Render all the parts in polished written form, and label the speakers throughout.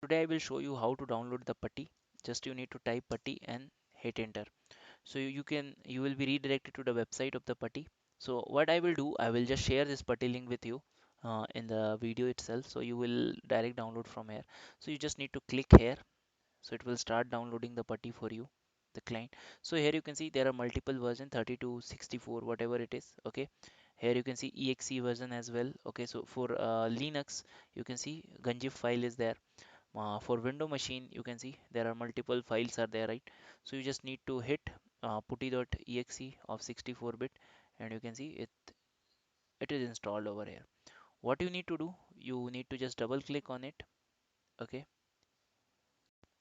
Speaker 1: Today I will show you how to download the putty. Just you need to type putty and hit enter. So you will be redirected to the website of the putty. So what I will do, I will just share this putty link with you in the video itself. So you will direct download from here. So you just need to click here. So it will start downloading the putty for you, the client. So here you can see there are multiple version 32, 64, whatever it is. Okay. Here you can see exe version as well. Okay. So for Linux, you can see Ganjif file is there. For window machine, you can see there are multiple files are there, right? So you just need to hit putty.exe of 64 bit, and you can see it is installed over here. What you need to do, you need to just double click on it. Okay,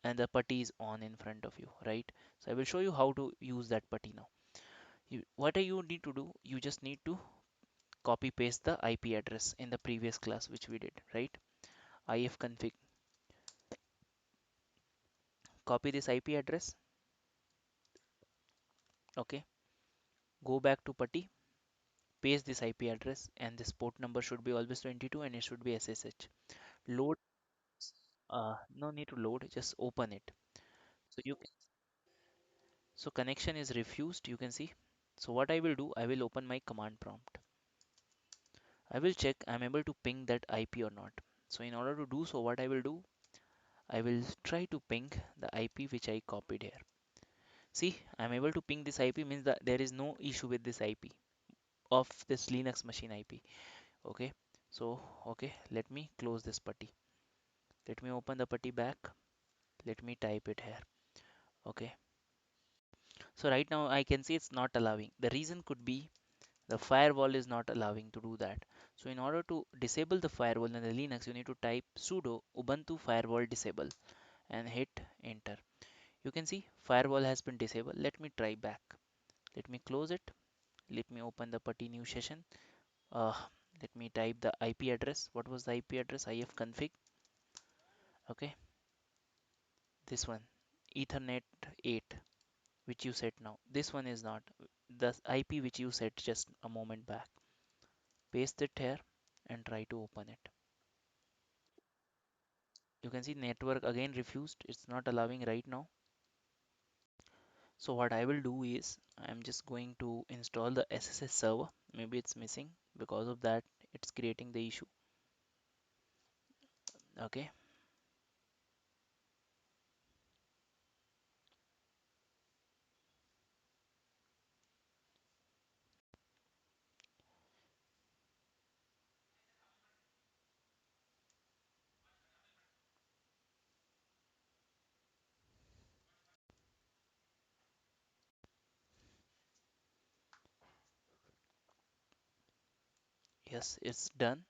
Speaker 1: and the putty is on in front of you, right? So I will show you how to use that putty now. What you need to do, you just need to copy paste the IP address in the previous class which we did, right? Ifconfig, copy this IP address. Okay, go back to putty, paste this IP address, and this port number should be always 22 and it should be SSH. Load, no need to load, just open it. So so connection is refused, you can see. So what I will do, I will open my command prompt. I will check I'm able to ping that IP or not. So in order to do so, what I will do, I will try to ping the IP which I copied here. See, I'm able to ping this IP, means that there is no issue with this IP of this Linux machine IP. Okay, so okay, let me close this putty. Let me open the putty back. Let me type it here. Okay, so right now I can see it's not allowing. The reason could be the firewall is not allowing to do that. So in order to disable the firewall in the Linux, you need to type sudo ubuntu firewall disable and hit enter. You can see firewall has been disabled. Let me try back. Let me close it. Let me open the putty new session. uh, Let me type the IP address. What was the IP address? Ifconfig. Okay, this one, ethernet 8, which you set now. This one is not the IP which you set just a moment back. Paste it here and try to open it. You can see network again refused. It's not allowing right now. So what I will do is I'm just going to install the SSH server. Maybe it's missing, because of that it's creating the issue. Okay, yes, it's done.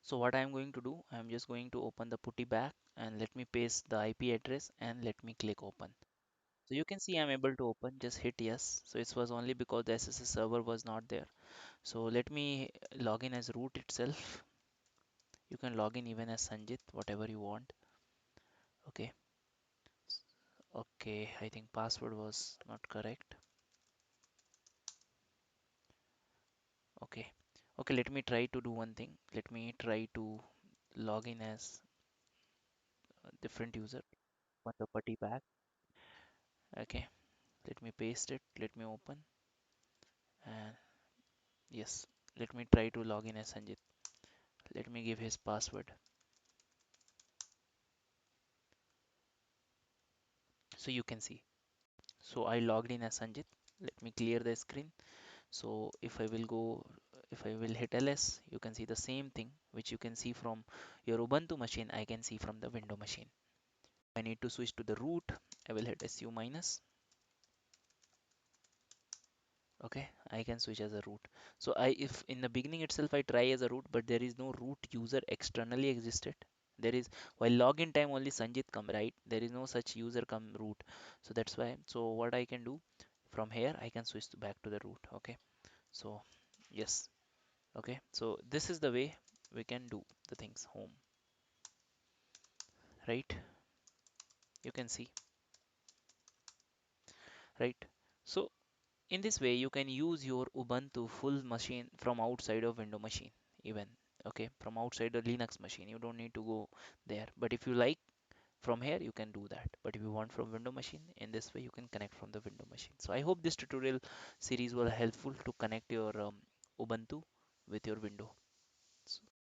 Speaker 1: So what I'm going to do, I'm just going to open the putty back and let me paste the IP address and let me click open. So you can see I'm able to open, just hit yes. So it was only because the SSH server was not there. So let me log in as root itself. You can log in even as Sanjit, whatever you want. Okay. Okay, I think password was not correct. Okay. Okay, let me try to do one thing. Let me try to log in as a different user. Want the putty back. Okay. Let me paste it. Let me open. And yes, let me try to log in as Sanjit. Let me give his password. So you can see. So I logged in as Sanjit. Let me clear the screen. So if I will hit ls, you can see the same thing which you can see from your Ubuntu machine. I can see from the window machine. I need to switch to the root. I will hit su minus. Okay, I can switch as a root. So if in the beginning itself I try as a root, but there is no root user externally existed. There is, while login time only Sanjit come, right? There is no such user come root. So that's why. So what I can do from here, I can switch back to the root. Okay. So yes. Okay. So this is the way we can do the things home, right? You can see, right? So in this way, you can use your Ubuntu full machine from outside of window machine even. okay, from outside a Linux machine. You don't need to go there. But if you like from here, you can do that. But if you want from window machine, in this way you can connect from the window machine. So I hope this tutorial series was helpful to connect your Ubuntu with your window.